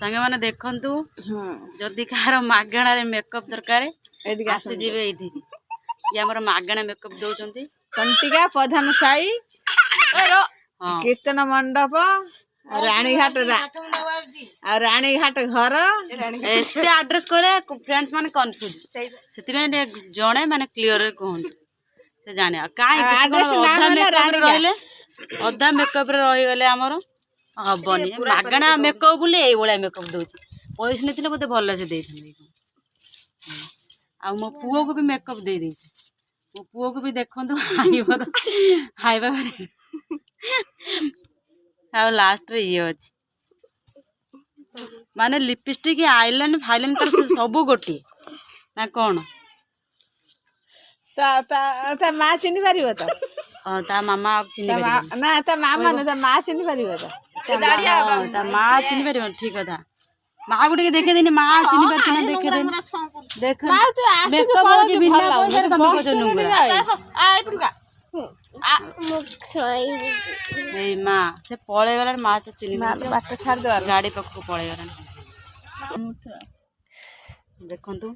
संगे माने देखंतु जदि कहार मागणा रे मेकअप दरकार आसी जीवे एठी ये हमर मागणा मेकअप दउचंती कंटिका प्रधान साई कीर्तन मंडप रानीघाट घर एते एड्रेस करे फ्रेंड्स माने कंफ्यूज सेति में जणे माने क्लियर कहंतु से जाने काई एड्रेस नाम रहले अधा मेकअप रे रही गले हमर हबनी मागणा मेकअप बोले ए बोला मेकअप दउची पैसा नथिले मते भल्ला से देथि आ मो पुओ को भी मेकअप दे दी मो पुओ को भी देखंतु हाइबा आ लास्ट रे ये अछि माने लिपस्टिक आईलाइन फाइलाइन कर सब गोटी ना कोन ता माँ चिन्ह पारिबो त ता मामा चिन्ह पारिबो ना ता मामा ना ता माँ चिन्ह पारिबो त ता माँ चिन्ह पारिबो ठीक कथा माँ गुटे के देखे देनी माँ चिन्ह पारछ ना देखे देनी देख माँ तू आसी मेकअप होची बिना पैसा तमे को नुंगरा आ एपुडका ए माँ से पळे गला माँ तो चिन्ह बाट छाड़ दे गाड़ी पक को पळे गला देखंतु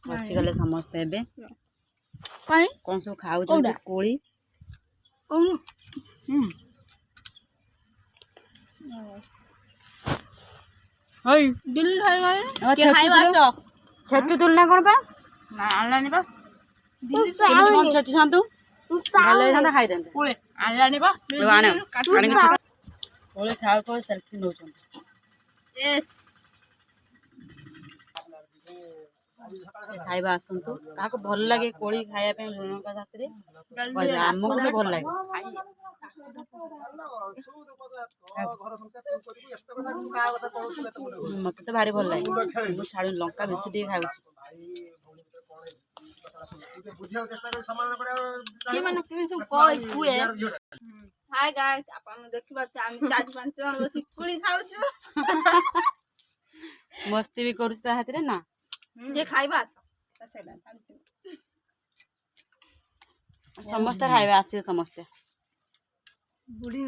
बसी गले समस्त एबे कौन सब खाऊ कोली हई दिल भाई गए के खाइबा तो छतु तुलना कोन बा ना आनलानी बा दिल कोन छतु सांतु भले सांता खाइ देन कोले आनलानी बा आने आने कोले छाल को सेल्फी नोचन यस खाइबा आसंतु काको भल लागे कोली खाया पे लुण का साथरे हमको तो भल लागे मत तो भारी भल लागे मु छाड़ी लंका बेसी दी खाउ सी माने कि सब कोइ हुए हाय गाइस आपन देखिबा त हम 4-5 जन बसी कोली खाउछु मस्ती भी करू ता हाथ रे ना जे खाइबा समस्त खाइबा आसी समस्त बुढ़ी